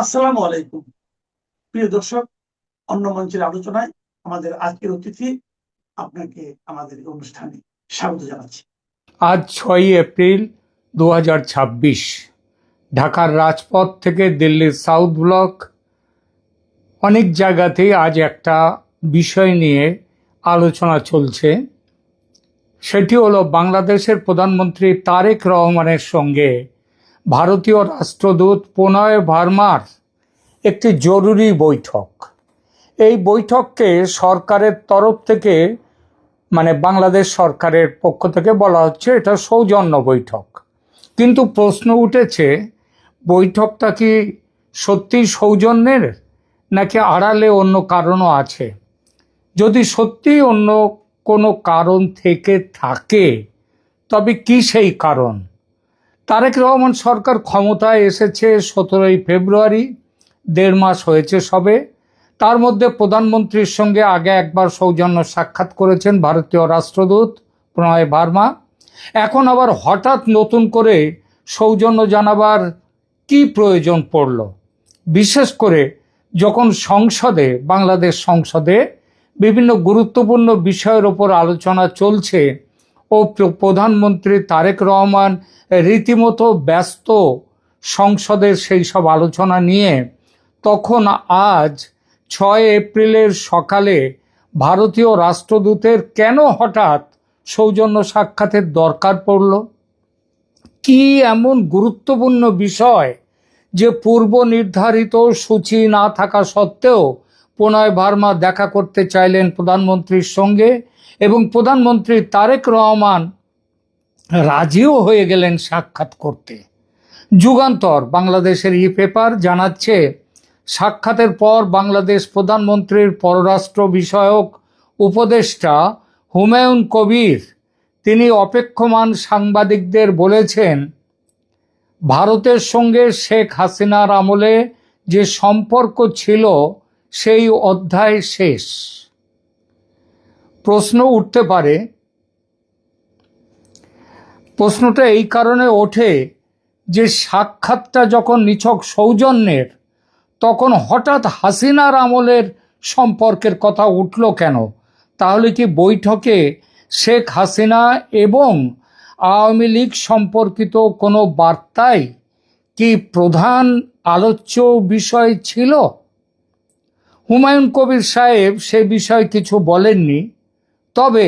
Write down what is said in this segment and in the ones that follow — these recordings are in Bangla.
আসসালামু আলাইকুম। প্রিয় দর্শক, অন্য মঞ্চের আলোচনায় আমাদের আজকের অতিথি, আপনাকে আমাদের এই অনুষ্ঠানে স্বাগত জানাচ্ছি। আজ 6ই এপ্রিল 2026। ঢাকার রাজপথ থেকে দিল্লির সাউথ ব্লক অনেক জায়গাতেই আজ একটা বিষয় নিয়ে আলোচনা চলছে। সেটি হলো বাংলাদেশের প্রধানমন্ত্রী তারেক রহমানের সঙ্গে ভারতীয় রাষ্ট্রদূত প্রণয় ভার্মার একটি জরুরি বৈঠক। এই বৈঠককে সরকারের তরফ থেকে বাংলাদেশ সরকারের পক্ষ থেকে বলা হচ্ছে এটা সৌজন্য বৈঠক। কিন্তু প্রশ্ন উঠেছে, বৈঠকটা কি সত্যি সৌজন্যের নাকি আড়ালে অন্য কারণও আছে? যদি সত্যি অন্য কোনো কারণ থেকে থাকে, তবে কি সেই কারণ? তারেক রহমান সরকার ক্ষমতায় এসেছে 17ই ফেব্রুয়ারি, 1.5 মাস হয়েছে সবে। তার মধ্যে প্রধানমন্ত্রীর সঙ্গে আগে একবার সৌজন্য সাক্ষাৎ করেছেন ভারতীয় রাষ্ট্রদূত প্রণয় ভার্মা। এখন আবার হঠাৎ নতুন করে সৌজন্য জানাবার কি প্রয়োজন পড়ল? বিশেষ করে যখন বাংলাদেশ সংসদে বিভিন্ন গুরুত্বপূর্ণ বিষয়ের ওপর আলোচনা চলছে ও প্রধানমন্ত্রী তারেক রহমান রীতিমতো ব্যস্ত সংসদের সেই সব আলোচনা নিয়ে, তখন আজ 6 এপ্রিলের সকালে ভারতীয় রাষ্ট্রদূতের কেন হঠাৎ সৌজন্য সাক্ষাতের দরকার পড়ল? কি এমন গুরুত্বপূর্ণ বিষয় যে পূর্ব নির্ধারিত সূচি না থাকা সত্ত্বেও প্রণয় ভার্মা দেখা করতে চাইলেন প্রধানমন্ত্রীর সঙ্গে, এবং প্রধানমন্ত্রী তারেক রহমান রাজিও হয়ে গেলেন সাক্ষাৎ করতে? যুগান্তর বাংলাদেশের পেপার জানাচ্ছে, সাক্ষাতের পর বাংলাদেশ প্রধানমন্ত্রীর পররাষ্ট্র বিষয়ক উপদেষ্টা হুমায়ুন কবির তিনি অপেক্ষমান সাংবাদিকদের বলেছেন, ভারতের সঙ্গে শেখ হাসিনার আমলে যে সম্পর্ক ছিল সেই অধ্যায় শেষ। প্রশ্ন উঠতে পারে, প্রশ্নটা এই কারণে ওঠে যে সাক্ষাৎটা যখন নিছক সৌজন্যের, তখন হঠাৎ হাসিনার আমলের সম্পর্কের কথা উঠল কেন? তাহলে কি বৈঠকে শেখ হাসিনা এবং আওয়ামী লীগ সম্পর্কিত কোনো বার্তাই কি প্রধান আলোচ্য বিষয় ছিল? হুমায়ুন কবির সাহেব সে বিষয়ে কিছু বলেননি। তবে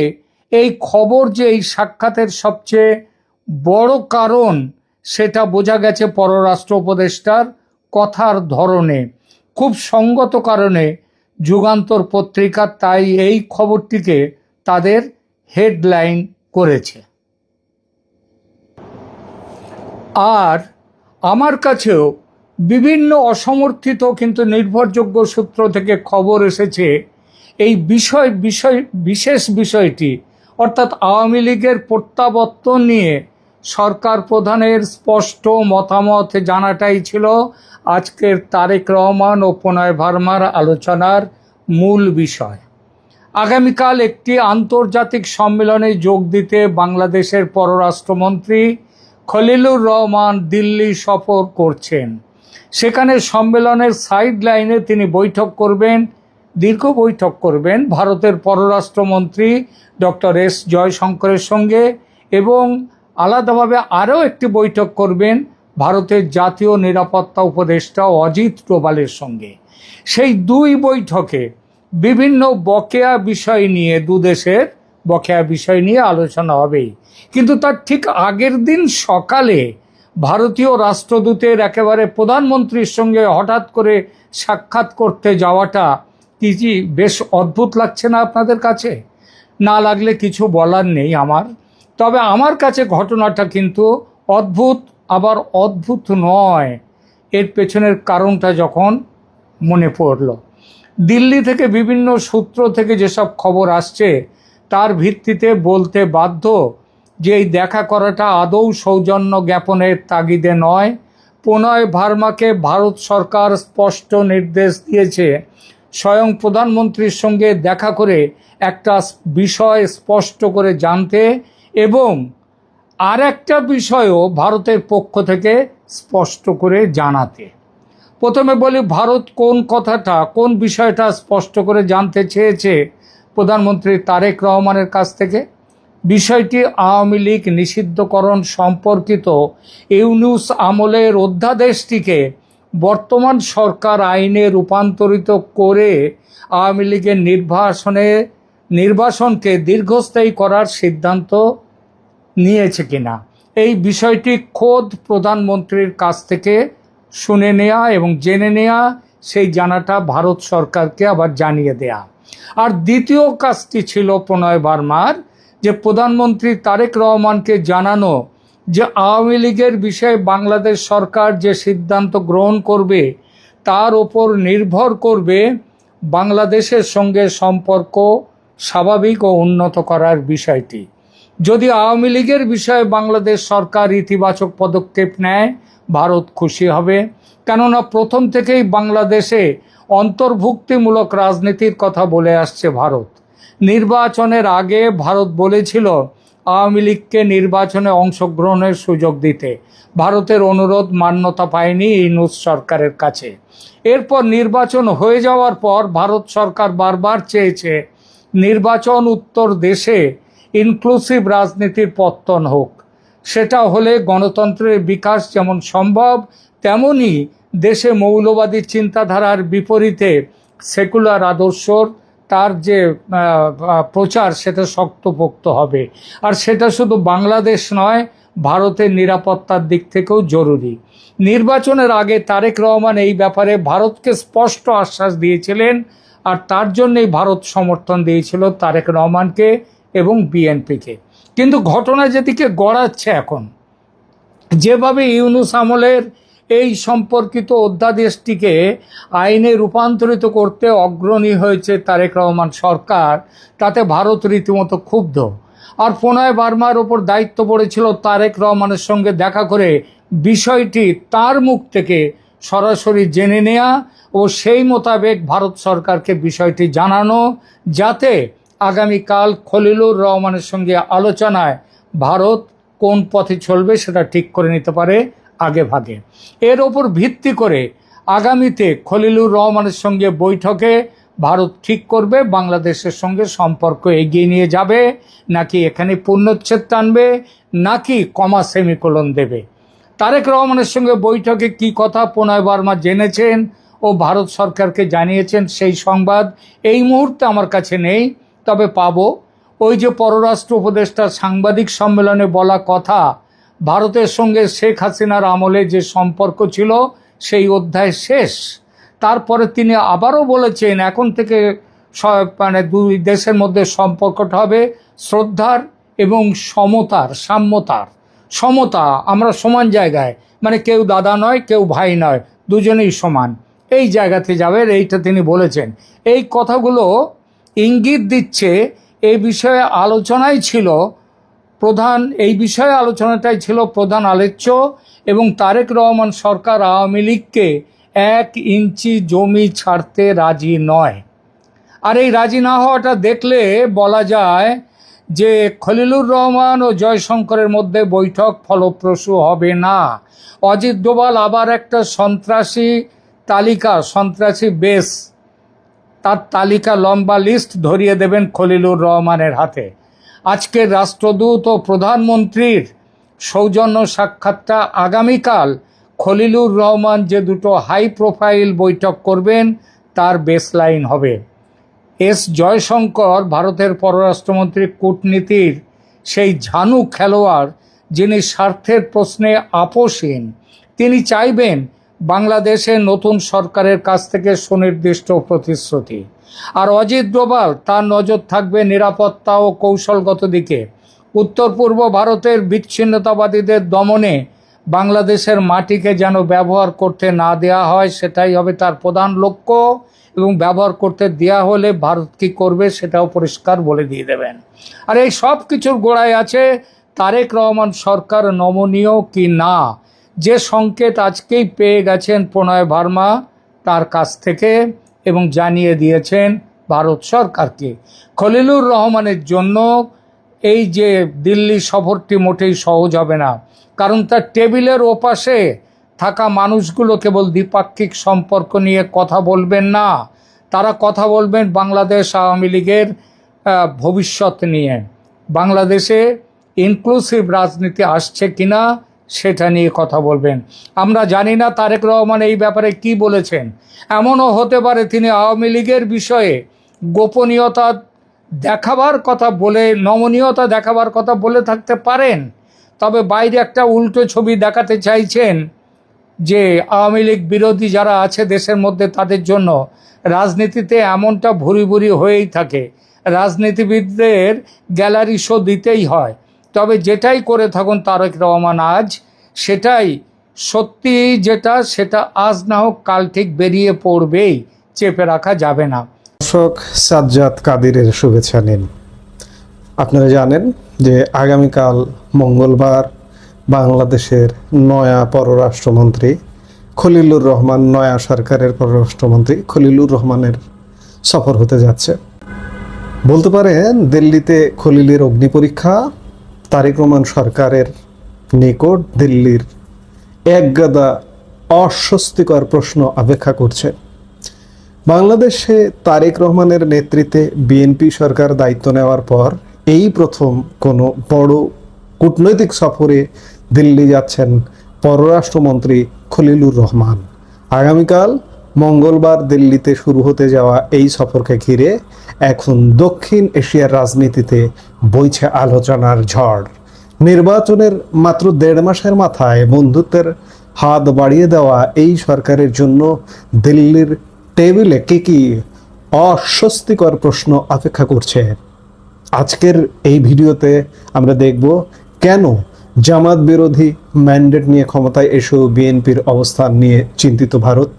এই খবর যে এই সাক্ষাতের সবচেয়ে বড় কারণ, সেটা বোঝা গেছে পররাষ্ট্র উপদেষ্টার কথার ধরনে। খুব সঙ্গত কারণে যুগান্তর পত্রিকা তাই এই খবরটিকে তাদের হেডলাইন করেছে। আর আমার কাছেও বিভিন্ন অসমর্থিত কিন্তু নির্ভরযোগ্য সূত্র থেকে খবর এসেছে, এই বিশেষ বিষয়টি অর্থাৎ আওয়ামী লীগের প্রত্যাবর্তন নিয়ে সরকার প্রধানের স্পষ্ট মতামত জানাটাই ছিল আজকের তারেক রহমান ও প্রণয় ভার্মার আলোচনার মূল বিষয়। আগামীকাল একটি আন্তর্জাতিক সম্মেলনে যোগ দিতে বাংলাদেশের পররাষ্ট্রমন্ত্রী খলিলুর রহমান দিল্লি সফর করছেন। সেখানে সম্মেলনের সাইড লাইনে তিনি দীর্ঘ বৈঠক করবেন ভারতের পররাষ্ট্রমন্ত্রী ডক্টর এস জয়শঙ্করের সঙ্গে, এবং আলাদাভাবে আরও একটি বৈঠক করবেন ভারতের জাতীয় নিরাপত্তা উপদেষ্টা অজিত ডোভালের সঙ্গে। সেই দুই বৈঠকে বিভিন্ন বকেয়া বিষয় নিয়ে, দুদেশের বকেয়া বিষয় নিয়ে আলোচনা হবেই। কিন্তু তার ঠিক আগের দিন সকালে ভারতীয় রাষ্ট্রদূতের একেবারে প্রধানমন্ত্রীর সঙ্গে হঠাৎ করে সাক্ষাৎ করতে যাওয়াটা কি বেশ অদ্ভুত লাগছে না আপনাদের কাছে? না লাগলে কিছু বলার নেই আমার। তবে আমার কাছে ঘটনাটা কিন্তু অদ্ভুত, আবার অদ্ভুত নয়। এর পেছনের কারণটা যখন মনে পড়ল, দিল্লি থেকে বিভিন্ন সূত্র থেকে যেসব খবর আসছে তার ভিত্তিতে বলতে বাধ্য যে এই দেখা করাটা আদৌ সৌজন্য জ্ঞাপনের তাগিদে নয়। প্রণয় ভার্মাকে ভারত সরকার স্পষ্ট নির্দেশ দিয়েছে স্বয়ং প্রধানমন্ত্রীর সঙ্গে দেখা করে একটা বিষয় স্পষ্ট করে জানতে, এবং আর একটা বিষয়ও ভারতের পক্ষ থেকে স্পষ্ট করে জানাতে। প্রথমে বলি, ভারত কোন বিষয়টা স্পষ্ট করে জানতে চেয়েছে প্রধানমন্ত্রী তারেক রহমানের কাছ থেকে? বিষয়টি আওয়ামী লীগ নিষিদ্ধকরণ সম্পর্কিত ইউনূস আমলের অধ্যাদেশটিকে বর্তমান সরকার আইনে রূপান্তরিত করে আওয়ামী লীগের নির্বাসনকে দীর্ঘস্থায়ী করার সিদ্ধান্ত নিয়েছে কিনা, এই বিষয়টি খোদ প্রধানমন্ত্রীর কাছ থেকে শুনে নেওয়া এবং জেনে নেওয়া, সেই জানাটা ভারত সরকারকে আবার জানিয়ে দেয়া। আর দ্বিতীয় কাজটি ছিল প্রণয় বার্মার, যে প্রধানমন্ত্রী তারেক রহমানকে জানানো যে আওয়ামী লীগের বিষয়ে বাংলাদেশ সরকার যে সিদ্ধান্ত গ্রহণ করবে তার ওপর নির্ভর করবে বাংলাদেশের সঙ্গে সম্পর্ক স্বাভাবিক ও উন্নত করার বিষয়টি। যদি আওয়ামী লীগের বিষয়ে বাংলাদেশ সরকার ইতিবাচক পদক্ষেপ নেয়, ভারত খুশি হবে। কেননা প্রথম থেকেই বাংলাদেশে অন্তর্ভুক্তিমূলক রাজনীতির কথা বলে আসছে ভারত। নির্বাচনের আগে ভারত বলেছিল আওয়ামী লীগকে নির্বাচনে অংশগ্রহণের সুযোগ দিতে। ভারতের অনুরোধ মান্যতা পায়নি ইউনূস সরকারের কাছে। এরপর নির্বাচন হয়ে যাওয়ার পর ভারত সরকার বারবার চেয়েছে নির্বাচন উত্তর দেশে ইনক্লুসিভ রাজনীতির পত্তন হোক। সেটা হলে গণতন্ত্রের বিকাশ যেমন সম্ভব, তেমনি দেশে মৌলবাদী চিন্তাধারার বিপরীতে সেকুলার আদর্শর তার যে প্রচার সেটা শক্তপোক্ত হবে। আর সেটা শুধু বাংলাদেশ নয়, ভারতের নিরাপত্তার দিক থেকেও জরুরি। নির্বাচনের আগে তারেক রহমান এই ব্যাপারে ভারতকে স্পষ্ট আশ্বাস দিয়েছিলেন, আর তার জন্যই ভারত সমর্থন দিয়েছিল তারেক রহমানকে এবং বিএনপিকে। কিন্তু ঘটনা যেদিকে গড়াচ্ছে এখন, যেভাবে ইউনূস আমলের এই সম্পর্কিত অধ্যাদেশটিকে আইনে রূপান্তরিত করতে অগ্রণী হয়েছে তারেক রহমান সরকার, তাতে ভারত রীতিমতো ক্ষুব্ধ। আর প্রণয় বার্মার ওপর দায়িত্ব পড়েছিল তারেক রহমানের সঙ্গে দেখা করে বিষয়টি তার মুখ থেকে সরাসরি জেনে নেওয়া ও সেই মোতাবেক ভারত সরকারকে বিষয়টি জানানো, যাতে আগামীকাল খলিলুর রহমানের সঙ্গে আলোচনায় ভারত কোন পথে চলবে সেটা ঠিক করে নিতে পারে আগে ভাগে। এর ওপর ভিত্তি করে আগামীতে খলিলুর রহমানের সঙ্গে বৈঠকে ভারত ঠিক করবে বাংলাদেশের সঙ্গে সম্পর্ক এগিয়ে নিয়ে যাবে, নাকি এখানে পূর্ণচ্ছেদ টানবে, নাকি কমা সেমিকোলন দেবে। তারেক রহমানের সঙ্গে বৈঠকে কি কথা প্রণয় বার্মা জেনেছেন ও ভারত সরকারকে জানিয়েছেন, সেই সংবাদ এই মুহূর্তে আমার কাছে নেই, তবে পাবো। ওই যে পররাষ্ট্র উপদেষ্টার সাংবাদিক সম্মেলনে বলা কথা, ভারতের সঙ্গে শেখ হাসিনার আমলে যে সম্পর্ক ছিল সেই অধ্যায় শেষ। তারপরে তিনি আবারও বলেছেন এখন থেকে দুই দেশের মধ্যে সম্পর্কটা হবে শ্রদ্ধার এবং সমতা। আমরা সমান জায়গায়, মানে কেউ দাদা নয় কেউ ভাই নয়, দুজনেই সমান, এই জায়গাতে যাবে, এইটা তিনি বলেছেন। এই কথাগুলো ইঙ্গিত দিচ্ছে এই বিষয়ে আলোচনাটাই ছিল প্রধান আলোচ্য, এবং তারেক রহমান সরকার আওয়ামী লীগকে 1 ইঞ্চি জমি ছাড়তে রাজি নয়। আর এই রাজি না হওয়াটা দেখলে বলা যায় যে খলিলুর রহমান ও জয়শঙ্করের মধ্যে বৈঠক ফলপ্রসূ হবে না। অজিত ডোভাল আবার একটা সন্ত্রাসী বেস, তার তালিকা, লম্বা লিস্ট ধরিয়ে দেবেন খলিলুর রহমানের হাতে। আজকের রাষ্ট্রদূত ও প্রধানমন্ত্রীর সৌজন্য সাক্ষাৎটা আগামীকাল খলিলুর রহমান যে দুটো হাই প্রোফাইল বৈঠক করবেন তার বেসলাইন হবে। জয়শঙ্কর ভারতের পররাষ্ট্রমন্ত্রী, কূটনীতির সেই ঝানু খেলোয়াড় যিনি স্বার্থের প্রশ্নে আপোষহীন। তিনি চাইবেন বাংলাদেশের নতুন সরকারের কাছ থেকে সুনির্দিষ্ট প্রতিশ্রুতি। আর অজিত ডোভাল, তার নজর থাকবে নিরাপত্তা ও কৌশলগত দিকে। উত্তর পূর্ব ভারতের বিচ্ছিন্নতাবাদীদের দমনে বাংলাদেশের মাটিকে যেন ব্যবহার করতে না দেওয়া হয়, সেটাই হবে তার প্রধান লক্ষ্য। এবং ব্যবহার করতে দেওয়া হলে ভারত কী করবে সেটাও পরিষ্কার বলে দিয়ে দেবেন। আর এই সব কিছুর গোড়ায় আছে তারেক রহমান সরকার নমনীয় কি না, যে সংকেত আজকেই পেয়ে গেছেন প্রণয় বার্মা তার কাছ থেকে, এবং জানিয়ে দিয়েছেন ভারত সরকারকে। খলিলুর রহমানের জন্য এই যে দিল্লি সফরটি মোটেই সহজ হবে না, কারণ তার টেবিলের ওপাশে থাকা মানুষগুলো কেবল দ্বিপাক্ষিক সম্পর্ক নিয়ে কথা বলবেন না, তারা কথা বলবেন বাংলাদেশ আওয়ামী লীগের ভবিষ্যৎ নিয়ে। বাংলাদেশে ইনক্লুসিভ রাজনীতি আসছে কিনা সেটা নিয়ে কথা বলবেন। আমরা জানি না তারেক রহমান এই ব্যাপারে কি বলেছেন। এমনও হতে পারে তিনি আওয়ামী লীগের বিষয়ে গোপনীয়তা দেখাবার কথা বলে, নমনীয়তা দেখাবার কথা বলে থাকতে পারেন, তবে বাইরে একটা উল্টো ছবি দেখাতে চাইছেন যে আওয়ামী লীগ বিরোধী যারা আছে দেশের মধ্যে তাদের জন্য রাজনীতিতে এমনটা ভুরি ভুরি হয়েই থাকে, রাজনীতিবিদদের গ্যালারি শো দিতেই হয়। তবে যেটাই করে থাকুন তারেক রহমান আজ, সেটাই সত্যি, যেটা সেটা আজ না হোক কাল ঠিক বেরিয়ে পড়বেই, চেপে রাখা যাবে না। দর্শক, সাজ্জাদ কাদিরের শুভেচ্ছা নিন। আপনারা জানেন যে আগামীকাল মঙ্গলবার বাংলাদেশের নয়া পররাষ্ট্রমন্ত্রী খলিলুর রহমান, নয়া সরকারের পররাষ্ট্রমন্ত্রী খলিলুর রহমানের সফর হতে যাচ্ছে। বলতে পারেন দিল্লিতে খলিলের অগ্নিপরীক্ষা। তারেক রহমান সরকারের নিকট দিল্লির একগাদা অস্বস্তিকর প্রশ্ন অপেক্ষা করছে। বাংলাদেশে তারেক রহমানের নেতৃত্বে বিএনপি সরকার দায়িত্ব নেওয়ার পর এই প্রথম কোনো বড় কূটনৈতিক সফরে দিল্লি যাচ্ছেন পররাষ্ট্রমন্ত্রী খলিলুর রহমান। আগামীকাল মঙ্গলবার দিল্লিতে শুরু হতে যাওয়া এই সফরকে ঘিরে এখন দক্ষিণ এশিয়ার রাজনীতিতে বইছে আলোচনার ঝড়। নির্বাচনের মাত্র 1.5 মাসের মাথায় বন্ধুত্বের হাত বাড়িয়ে দেওয়া এই সরকারের জন্য দিল্লির টেবিলে কি অস্বস্তিকর প্রশ্ন অপেক্ষা করছে। আজকের এই ভিডিওতে আমরা দেখব কেন জামাত বিরোধী ম্যান্ডেট নিয়ে ক্ষমতায় এসেও বিএনপির অবস্থান নিয়ে চিন্তিত ভারত,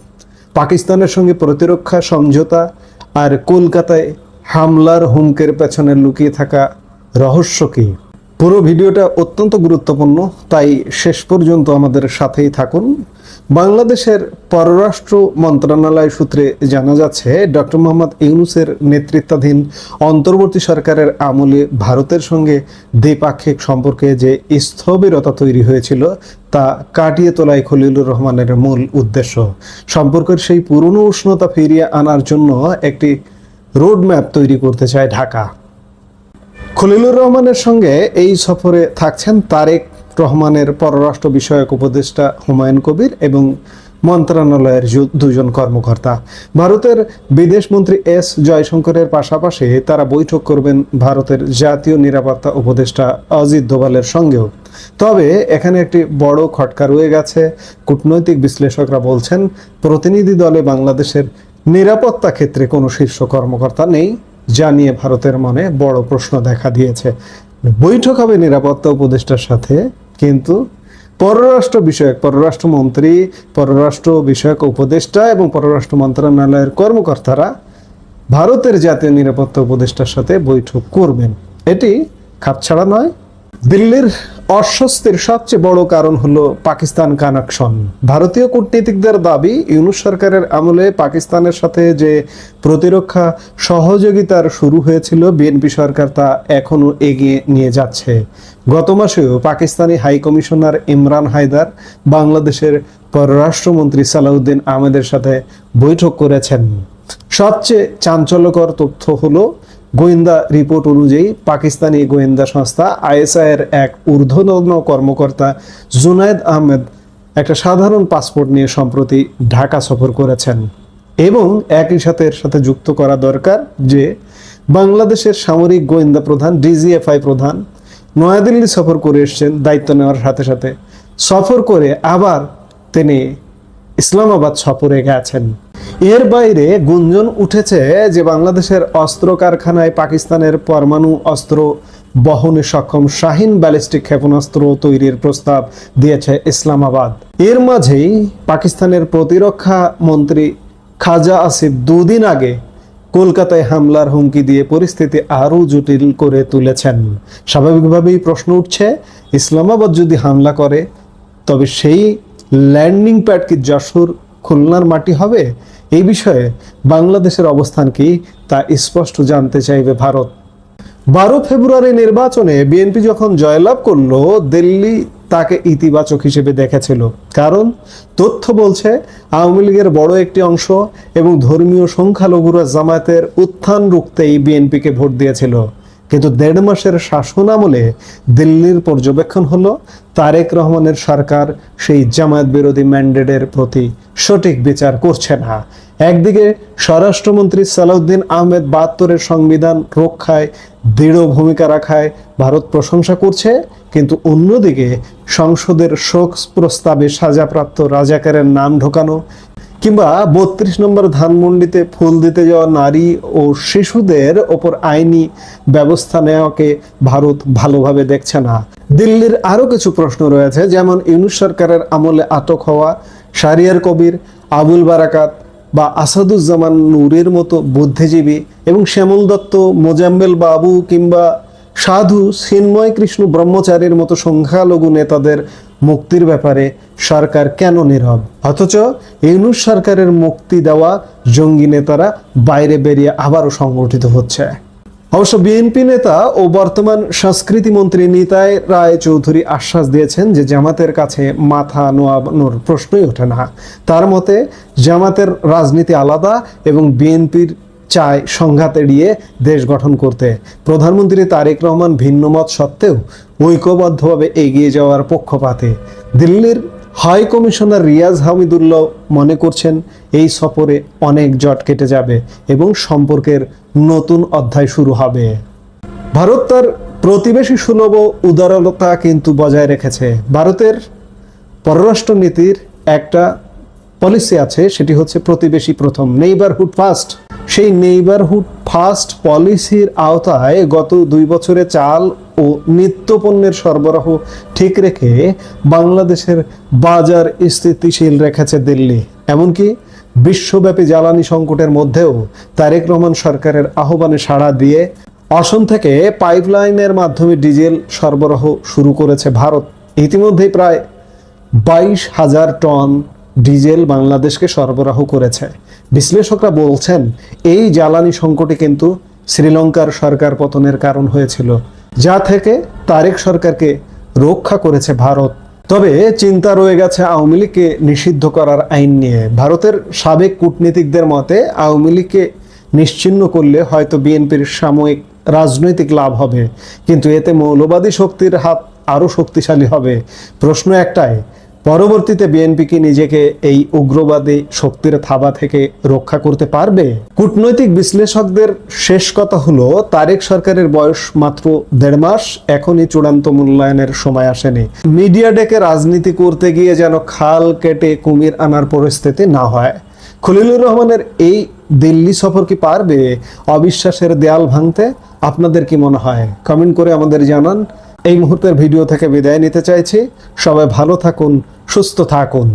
পাকিস্তানের সঙ্গে প্রতিরক্ষা সমঝোতা আর কলকাতায় হামলার হুমকির পেছনে লুকিয়ে থাকা রহস্য কি। পুরো ভিডিওটা অত্যন্ত গুরুত্বপূর্ণ, তাই শেষ পর্যন্ত আমাদের সাথেই থাকুন। বাংলাদেশের পররাষ্ট্র মন্ত্রণালয় সূত্রে জানা যাচ্ছে, ডক্টর মোহাম্মদ ইউনূসের নেতৃত্বাধীন অন্তর্বর্তী সরকারের আমলে ভারতের সঙ্গে দ্বিপাক্ষিক সম্পর্কে যে স্থবিরতা তৈরি হয়েছিল তা কাটিয়ে তোলাই খলিলুর রহমানের মূল উদ্দেশ্য। সম্পর্কের সেই পুরনো উষ্ণতা ফিরিয়ে আনার জন্য একটি রোডম্যাপ তৈরি করতে চায় ঢাকা। খলিলুর রহমানের সঙ্গে এই সফরে থাকছেন তারেক রহমানের পররাষ্ট্র বিষয়ক উপদেষ্টা হুমায়ুন কবির এবং মন্ত্রণালয়ের 2জন কর্মকর্তা। ভারতের বিদেশমন্ত্রী এস জয়শঙ্করের পাশাপাশি তারা বৈঠক করবেন ভারতের জাতীয় নিরাপত্তা উপদেষ্টা অজিত দোভালের সঙ্গেও। তবে এখানে একটি বড় খটকা রয়ে গেছে। কূটনৈতিক বিশ্লেষকরা বলছেন, প্রতিনিধি দলে বাংলাদেশের নিরাপত্তা ক্ষেত্রে কোনো শীর্ষ কর্মকর্তা নেই, যা নিয়ে ভারতের মনে বড় প্রশ্ন দেখা দিয়েছে। বৈঠক হবে নিরাপত্তা উপদেষ্টার সাথে, কিন্তু পররাষ্ট্রমন্ত্রী, পররাষ্ট্র বিষয়ক উপদেষ্টা এবং পররাষ্ট্র মন্ত্রণালয়ের কর্মকর্তারা ভারতের জাতীয় নিরাপত্তা উপদেষ্টার সাথে বৈঠক করবেন। এটি খাপছাড়া নয়। দিল্লির অস্বস্তির সবচেয়ে বড় কারণ হলো পাকিস্তান কানেকশন। ভারতীয় কূটনীতিকদের দাবি, ইউনূস সরকারের আমলে পাকিস্তানের সাথে যে প্রতিরক্ষা সহযোগিতার শুরু হয়েছিল বিএনপি সরকার তা এখনো এগিয়ে নিয়ে যাচ্ছে। গত মাসেও পাকিস্তানি হাই কমিশনার ইমরান হায়দার বাংলাদেশের পররাষ্ট্রমন্ত্রী সালাউদ্দিন আহমেদের সাথে বৈঠক করেছেন। সবচেয়ে চাঞ্চল্যকর তথ্য হলো, গোয়েন্দা রিপোর্ট অনুযায়ী পাকিস্তানি গোয়েন্দা সংস্থা আইএসআইয়ের এক ঊর্ধ্বতন কর্মকর্তা জুনায়েদ আহমেদ একটা সাধারণ পাসপোর্ট নিয়ে সম্প্রতি ঢাকা সফর করেছেন। এবং একই সাথে এর সাথে যুক্ত করা দরকার যে বাংলাদেশের সামরিক গোয়েন্দা প্রধান, ডিজিএফআই প্রধান নয়াদিল্লি সফর করে এসেছেন দায়িত্ব নেওয়ার সাথে সাথে। সফর করে আবার তিনি ইসলামাবাদ সফরে গেছেন। এর বাইরে গুঞ্জন উঠেছে যে বাংলাদেশের অস্ত্র কারখানায় পাকিস্তানের পরমাণু অস্ত্র বহনে সক্ষম শাহিন ব্যালিস্টিক ক্ষেপণাস্ত্র তৈরির প্রস্তাব দিয়েছে ইসলামাবাদ। এর মাঝেই পাকিস্তানের প্রতিরক্ষা মন্ত্রী খাজা আসিফ 2 দিন আগে কলকাতায় হামলার হুমকি দিয়ে পরিস্থিতি আরও জটিল করে তুলেছেন। স্বাভাবিকভাবেই প্রশ্ন উঠছে, ইসলামাবাদ যদি হামলা করে তবে সেই ল্যান্ডিং প্যাড কি যশোর, খুলনার মাটি হবে? এই বিষয়ে বাংলাদেশের অবস্থান কি তা স্পষ্ট জানতে চাইবে ভারত। 12 ফেব্রুয়ারি নির্বাচনে বিএনপি যখন জয়লাভ করলো, দিল্লি তাকে ইতিবাচক হিসেবে দেখেছিল। কারণ তথ্য বলছে আওয়ামী লীগের বড় একটি অংশ এবং ধর্মীয় সংখ্যালঘুরা জামায়াতের উত্থান রুখতেই বিএনপিকে ভোট দিয়েছিল। কিন্তু 1.5 মাসের শাসন আমলে দিল্লির পর্যবেক্ষণ হলো তারেক রহমানের সরকার সেই জামায়াত বিরোধী ম্যান্ডেটের প্রতি সঠিক বিচার করছে না। একদিকে স্বরাষ্ট্রমন্ত্রী সালাউদ্দিন আহমেদ 72-এর সংবিধান রক্ষায় দৃঢ় ভূমিকা রাখায় ভারত প্রশংসা করছে, কিন্তু অন্যদিকে সংসদের শোক প্রস্তাবে সাজাপ্রাপ্ত রাজাকারের নাম ঢোকানো কিংবা 32 নম্বর ধানমন্ডিতে ফুল দিতে যাওয়া নারী ও শিশুদের ওপর আইনি ব্যবস্থা নেওয়াকে ভারত ভালোভাবে দেখছে না। দিল্লির আরো কিছু প্রশ্ন রয়েছে, যেমন ইউনূস সরকারের আমলে আটক হওয়া শাহরিয়ার কবির, আবুল বারাকাত বা আসাদুজ্জামান নূরের মতো বুদ্ধিজীবী এবং শ্যামল দত্ত, মোজাম্মেল বাবু কিংবা সাধু চিন্ময় কৃষ্ণ ব্রহ্মচারীর মতো সংখ্যালঘু নেতাদের মুক্তির ব্যাপারে সরকার কেন নীরব? অথচ ইউনূস সরকারের মুক্তি দেওয়া জঙ্গি নেতারা বাইরে বেরিয়ে আবারও সংগঠিত হচ্ছে। অবশ্য বিএনপি নেতা ও বর্তমান সংস্কৃতি মন্ত্রী নিতাই রায় চৌধুরী আশ্বাস দিয়েছেন যে জামাতের কাছে মাথা নোয়ানোর প্রশ্নই ওঠে না। তার মতে জামাতের রাজনীতি আলাদা এবং বিএনপির চায় সংঘাত এড়িয়ে দেশ গঠন করতে। প্রধানমন্ত্রী তারেক রহমান ভিন্ন মত সত্ত্বেও ঐক্যবদ্ধভাবে এগিয়ে যাওয়ার পক্ষপাতে। দিল্লির হাই কমিশনার রিয়াজ হামিদুল্লাহ মনে করছেন এই সফরে অনেক জট কেটে যাবে এবং সম্পর্কের নতুন অধ্যায় শুরু হবে। ভারত তার প্রতিবেশী সুলভ উদারতা কিন্তু বজায় রেখেছে। ভারতের পররাষ্ট্র নীতির একটা পলিসি আছে, সেটি হচ্ছে প্রতিবেশী প্রথম, নেইবারহুড ফার্স্ট। সেই নেইবারহুড ফার্স্ট পলিসির আওতায় গত 2 বছরে চাল ও নিত্যপণ্যের সরবরাহ ঠিক রেখে বাংলাদেশের বাজার স্থিতিশীল রেখেছে দিল্লি। এমনকি বিশ্বব্যাপী জ্বালানি সংকটের মধ্যেও তারেক রহমান সরকারের আহ্বানে সাড়া দিয়ে অসম থেকে পাইপলাইনের মাধ্যমে ডিজেল সরবরাহ শুরু করেছে ভারত। ইতিমধ্যেই প্রায় 22,000 টন ডিজেল বাংলাদেশকে সরবরাহ করেছে। বিশ্লেষকরা বলছেন এই জ্বালানি সংকটে কিন্তু শ্রীলঙ্কার সরকার পতনের কারণ হয়েছিল, যা থেকে তারেক সরকারকে রক্ষা করেছে ভারত। তবে চিন্তা রয়ে গেছে আওয়ামী লীগকে নিষিদ্ধ করার আইন নিয়ে। ভারতের সাবেক কূটনীতিকদের মতে আওয়ামী লীগকে নিশ্চিহ্ন করলে হয়তো বিএনপির সাময়িক রাজনৈতিক লাভ হবে, কিন্তু এতে মৌলবাদী শক্তির হাত আরো শক্তিশালী হবে। প্রশ্ন একটাই, পরবর্তীতে বিএনপি কি নিজেকে এই উগ্রবাদী শক্তির থাবা থেকে রক্ষা করতে পারবে? কূটনৈতিক বিশ্লেষকদের শেষ কথা হলো তারেক সরকারের বয়স মাত্র 1.5 মাস, এখনই চূড়ান্ত মূল্যায়নের সময় আসেনি। মিডিয়া ডেকে রাজনীতি করতে গিয়ে যেন খাল কেটে কুমির আনার পরিস্থিতি না হয়। খলিলুর রহমানের এই দিল্লি সফর কি পারবে অবিশ্বাসের দেয়াল ভাঙতে? আপনাদের কি মনে হয়? কমেন্ট করে আমাদের জানান। এই মুহূর্তের ভিডিও থেকে বিদায় নিতে চাইছি। সবাই ভালো থাকুন, সুস্থ থাকুন।